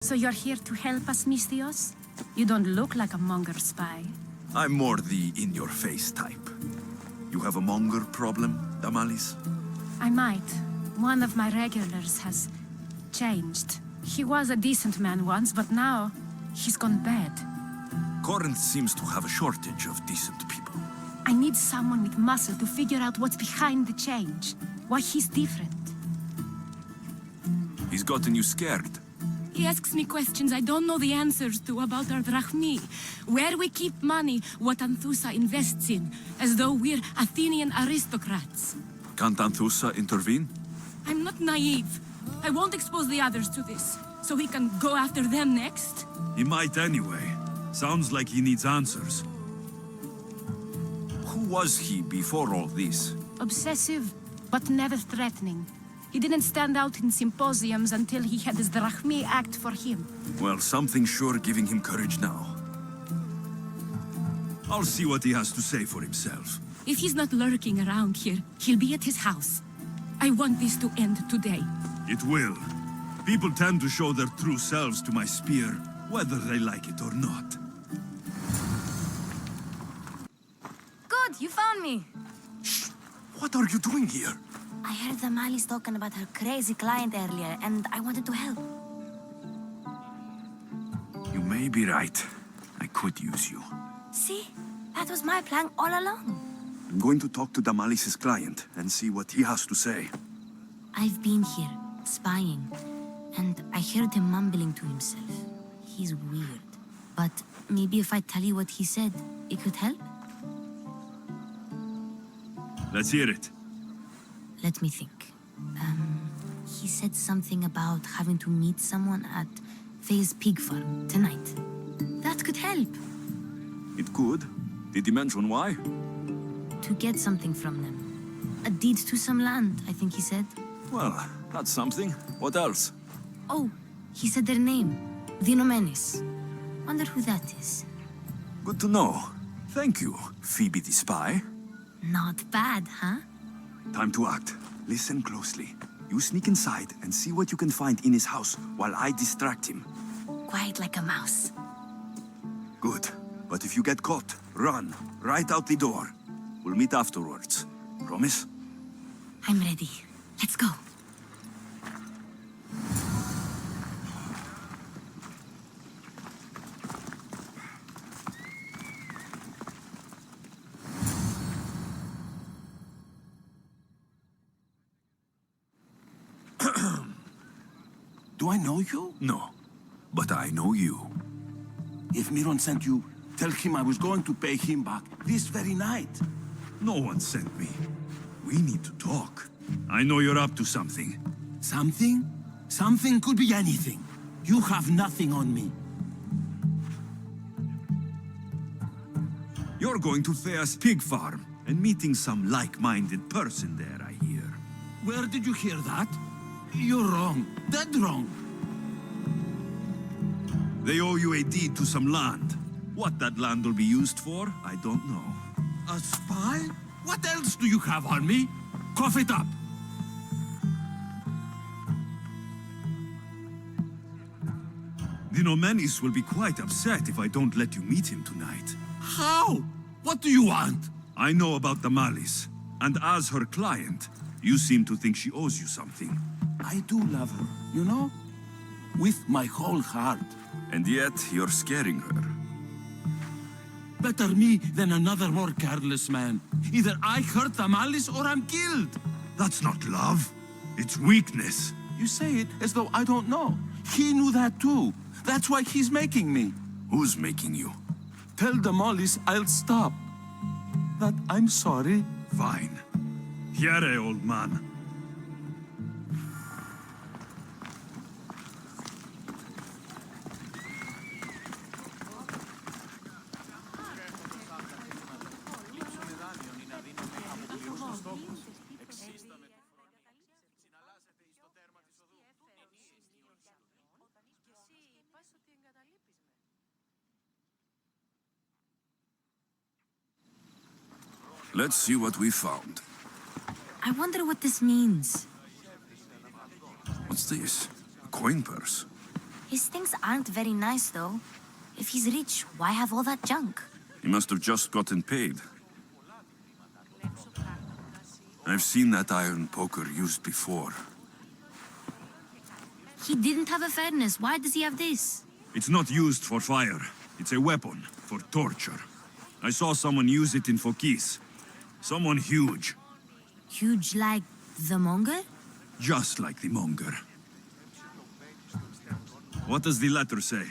So you're here to help us, Mystios? You don't look like a Monger spy. I'm more the in-your-face type. You have a Monger problem, Damalis? I might. One of my regulars has changed. He was a decent man once, but now he's gone bad. Kornith seems to have a shortage of decent people. I need someone with muscle to figure out what's behind the change. Why he's different. He's gotten you scared. He asks me questions I don't know the answers to about our drachmi. Where we keep money, what Anthusa invests in. As though we're Athenian aristocrats. Can't Anthusa intervene? I'm not naive. I won't expose the others to this. So he can go after them next? He might anyway. Sounds like he needs answers. Who was he before all this? Obsessive, but never threatening. He didn't stand out in symposiums until he had his drachmi act for him. Well, something's sure giving him courage now. I'll see what he has to say for himself. If he's not lurking around here, he'll be at his house. I want this to end today. It will. People tend to show their true selves to my spear, whether they like it or not. Good, you found me. Shh! What are you doing here? I heard Damalis talking about her crazy client earlier, and I wanted to help. You may be right. I could use you. See? That was my plan all along. I'm going to talk to Damalis' client and see what he has to say. I've been here, spying, and I heard him mumbling to himself. He's weird. But maybe if I tell you what he said, it could help? Let's hear it. Let me think. He said something about having to meet someone at Faye's pig farm tonight. That could help. It could. Did he mention why? To get something from them. A deed to some land, I think he said. Well, that's something. What else? Oh, he said their name. Dinomenes. Wonder who that is. Good to know. Thank you, Phoebe the spy. Not bad, huh? Time to act. Listen closely. You sneak inside and see what you can find in his house while I distract him. Quiet like a mouse. Good. But if you get caught, run. Right out the door. We'll meet afterwards. Promise? I'm ready. Let's go. Do I know you? No. But I know you. If Miron sent you, tell him I was going to pay him back this very night. No one sent me. We need to talk. I know you're up to something. Something? Something could be anything. You have nothing on me. You're going to Thea's pig farm and meeting some like-minded person there, I hear. Where did you hear that? You're wrong. Dead wrong. They owe you a deed to some land. What that land will be used for, I don't know. A spy? What else do you have on me? Cough it up. Dinomenes will be quite upset if I don't let you meet him tonight. How? What do you want? I know about Damalis, and as her client, you seem to think she owes you something. I do love her, you know? With my whole heart. And yet, you're scaring her. Better me than another more careless man. Either I hurt Damalis or I'm killed. That's not love. It's weakness. You say it as though I don't know. He knew that too. That's why he's making me. Who's making you? Tell Damalis I'll stop. That I'm sorry. Fine. Here, old man. Let's see what we found. I wonder what this means. What's this? A coin purse? His things aren't very nice, though. If he's rich, why have all that junk? He must have just gotten paid. I've seen that iron poker used before. He didn't have a furnace. Why does he have this? It's not used for fire. It's a weapon for torture. I saw someone use it in Fokis. Someone huge. Huge like the Monger? Just like the Monger. What does the letter say?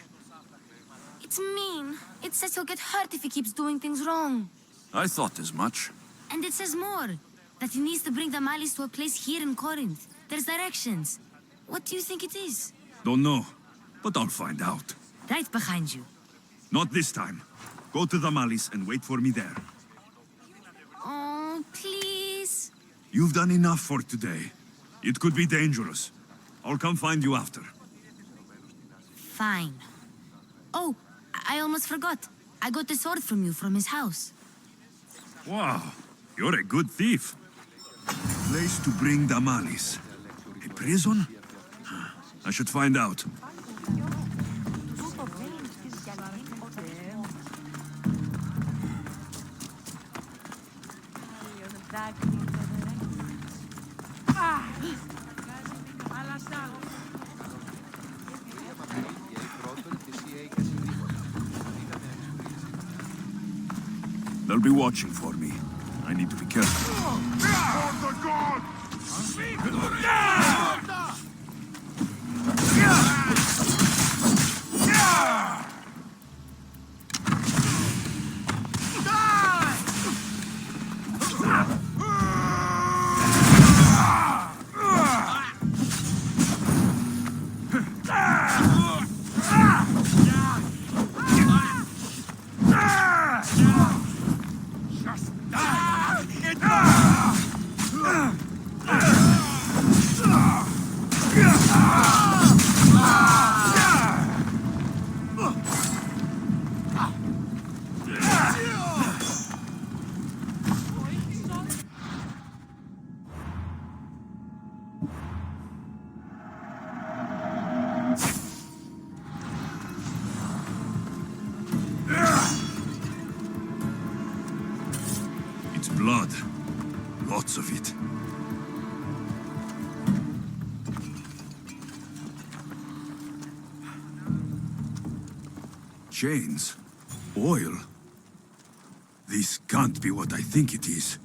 It's mean. It says he'll get hurt if he keeps doing things wrong. I thought as much. And it says more. That he needs to bring the malice to a place here in Kornith. There's directions. What do you think it is? Don't know, but I'll find out. Right behind you. Not this time. Go to the Malice and wait for me there. Oh, please. You've done enough for today. It could be dangerous. I'll come find you after. Fine. Oh, I almost forgot. I got the sword from you from his house. Wow, you're a good thief. Place to bring the Malice. A prison? I should find out. They'll be watching for me. I need to be careful. It's blood. Lots of it. Chains? Oil? This can't be what I think it is.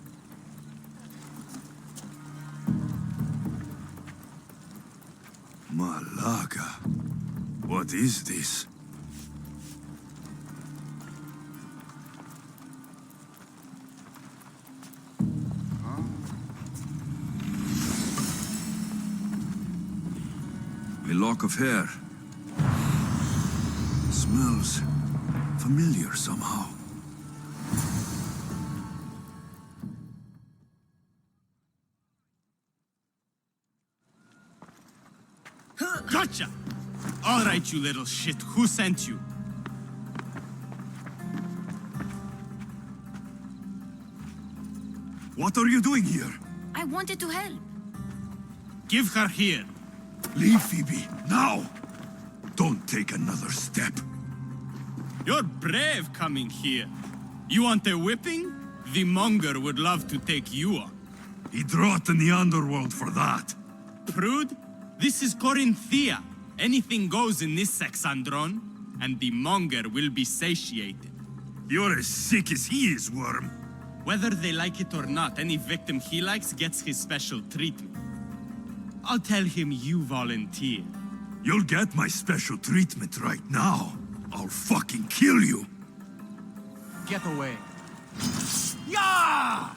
Malaga. What is this? A lock of hair. Smells familiar somehow. Gotcha! All right, you little shit. Who sent you? What are you doing here? I wanted to help. Give her here. Leave Phoebe, now! Don't take another step. You're brave coming here. You want a whipping? The Monger would love to take you on. He'd rot in the underworld for that. Prude, this is Corinthia. Anything goes in this Sexandron, and the Monger will be satiated. You're as sick as he is, Worm. Whether they like it or not, any victim he likes gets his special treatment. I'll tell him you volunteer. You'll get my special treatment right now. I'll fucking kill you. Get away. Yeah!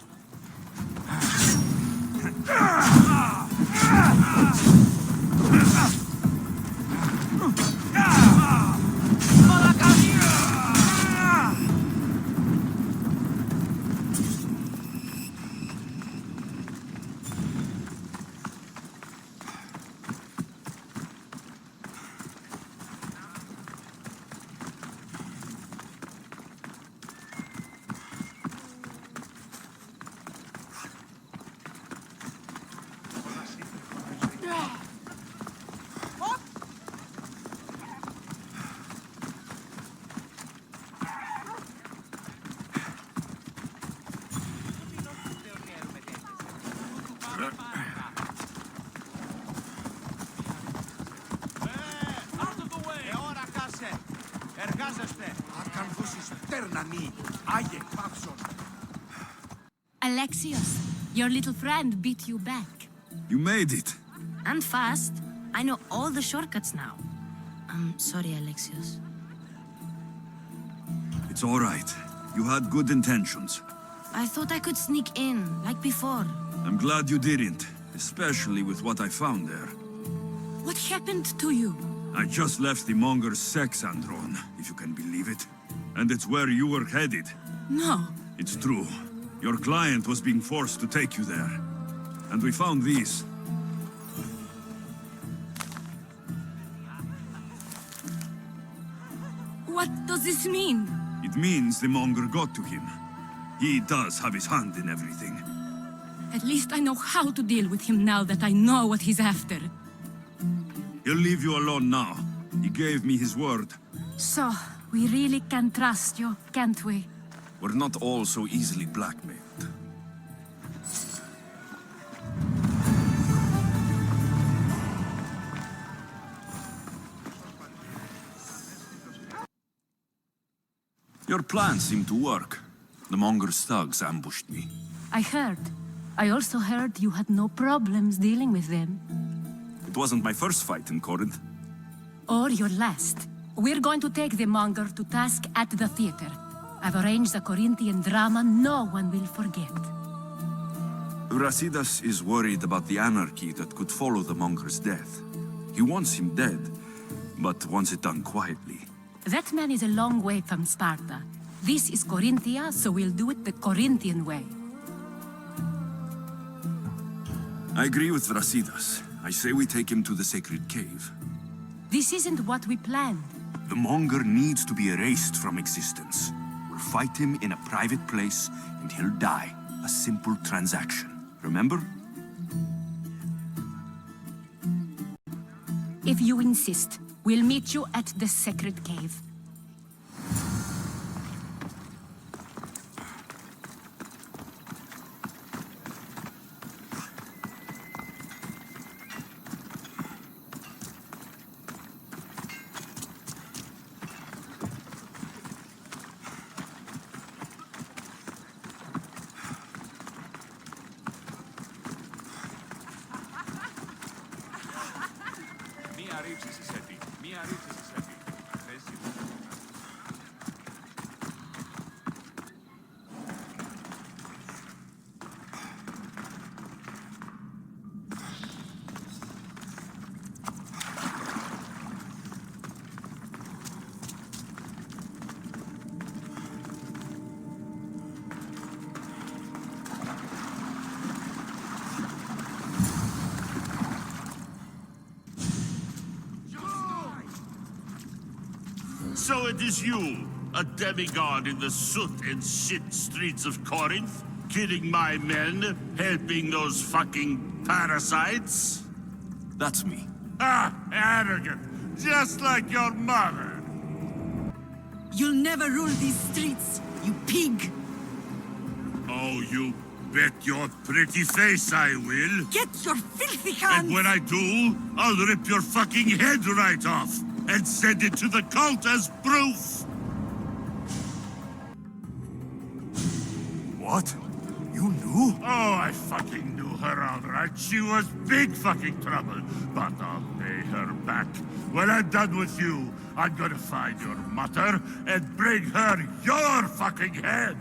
Alexios, your little friend beat you back. You made it. And fast. I know all the shortcuts now. I'm sorry, Alexios. It's all right. You had good intentions. I thought I could sneak in, like before. I'm glad you didn't, especially with what I found there. What happened to you? I just left the Monger's sex andron, if you can believe it. And it's where you were headed. No. It's true. Your client was being forced to take you there. And we found these. What does this mean? It means the Monger got to him. He does have his hand in everything. At least I know how to deal with him now that I know what he's after. He'll leave you alone now. He gave me his word. So, we really can trust you, can't we? We're not all so easily blackmailed. Your plan seemed to work. The Monger's thugs ambushed me. I heard. I also heard you had no problems dealing with them. It wasn't my first fight in Kornith. Or your last. We're going to take the Monger to task at the theater. I've arranged a Corinthian drama no one will forget. Brasidas is worried about the anarchy that could follow the Monger's death. He wants him dead, but wants it done quietly. That man is a long way from Sparta. This is Corinthia, so we'll do it the Corinthian way. I agree with Brasidas. I say we take him to the sacred cave. This isn't what we planned. The Monger needs to be erased from existence. We'll fight him in a private place, and he'll die. A simple transaction. Remember? If you insist, we'll meet you at the sacred cave. So it is you, a demigod in the soot and shit streets of Corinth, killing my men, helping those fucking parasites? That's me. Ah, arrogant, just like your mother. You'll never rule these streets, you pig! Oh, you bet your pretty face I will. Get your filthy hands! And when I do, I'll rip your fucking head right off and send it to the cult as proof. What? You knew? Oh, I fucking knew her all right. She was big fucking trouble. But I'll pay her back. When I'm done with you, I'm gonna find your mother and bring her your fucking head.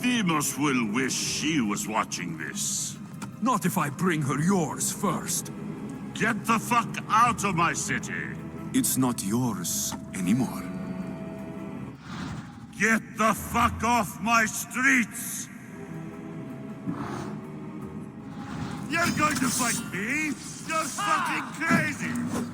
Demos will wish she was watching this. Not if I bring her yours first. Get the fuck out of my city. It's not yours anymore. Get the fuck off my streets! You're going to fight me? You're fucking crazy!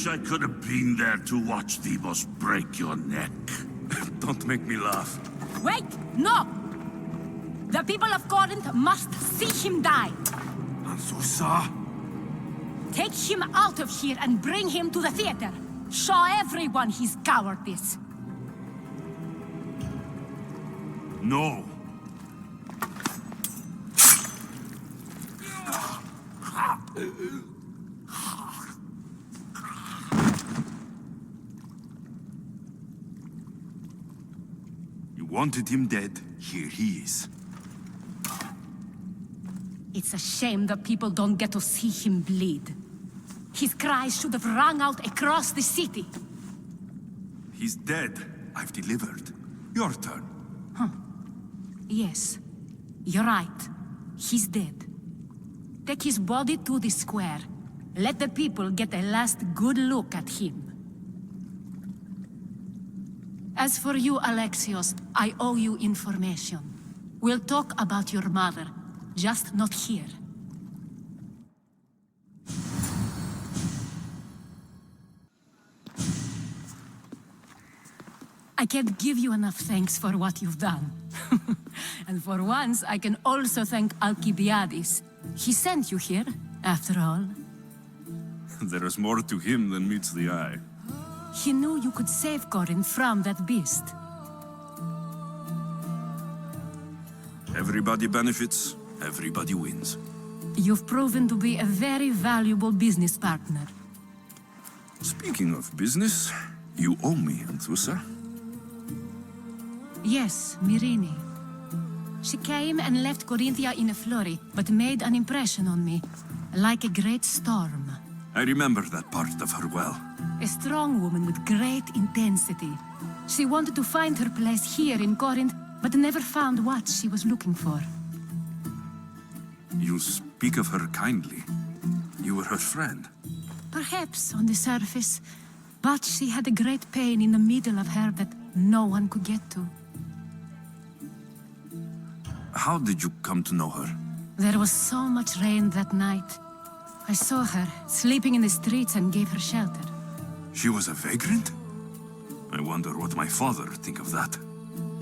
wish I could have been there to watch Demos break your neck. Don't make me laugh. Wait! No! The people of Kornith must see him die. Anthusa? Take him out of here and bring him to the theater. Show everyone his cowardice. No. You wanted him dead. Here he is. It's a shame that people don't get to see him bleed. His cries should have rung out across the city. He's dead. I've delivered. Your turn. Yes, you're right. He's dead. Take his body to the square. Let the people get a last good look at him. As for you, Alexios, I owe you information. We'll talk about your mother, just not here. I can't give you enough thanks for what you've done. And for once, I can also thank Alcibiades. He sent you here, after all. There is more to him than meets the eye. He knew you could save Kornith from that beast. Everybody benefits, everybody wins. You've proven to be a very valuable business partner. Speaking of business, you owe me, Anthusa. Yes, Myrine. She came and left Corinthia in a flurry, but made an impression on me, like a great storm. I remember that part of her well. A strong woman with great intensity. She wanted to find her place here in Kornith, but never found what she was looking for. You speak of her kindly. You were her friend. Perhaps on the surface, but she had a great pain in the middle of her that no one could get to. How did you come to know her? There was so much rain that night. I saw her, sleeping in the streets, and gave her shelter. She was a vagrant? I wonder what my father think of that.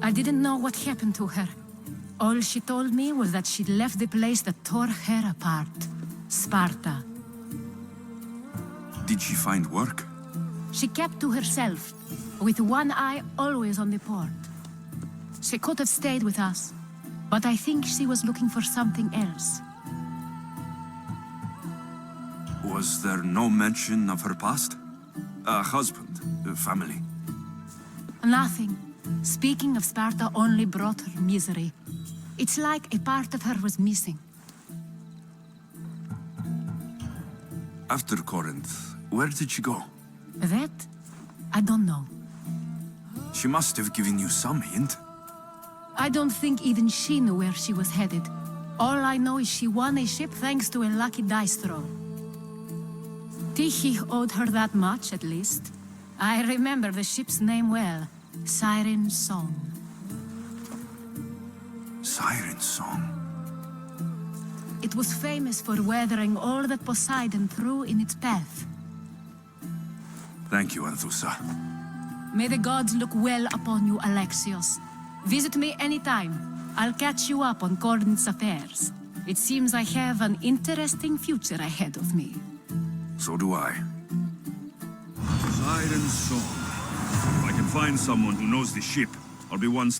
I didn't know what happened to her. All she told me was that she'd left the place that tore her apart. Sparta. Did she find work? She kept to herself, with one eye always on the port. She could have stayed with us, but I think she was looking for something else. Was there no mention of her past? A husband, a family? Nothing. Speaking of Sparta only brought her misery. It's like a part of her was missing. After Corinth, where did she go? That? I don't know. She must have given you some hint. I don't think even she knew where she was headed. All I know is she won a ship thanks to a lucky dice throw. Tyche owed her that much, at least. I remember the ship's name well. Siren Song. Siren Song. It was famous for weathering all that Poseidon threw in its path. Thank you, Anthusa. May the gods look well upon you, Alexios. Visit me anytime. I'll catch you up on Kornith's affairs. It seems I have an interesting future ahead of me. So do I. Siren Song. If I can find someone who knows the ship, I'll be one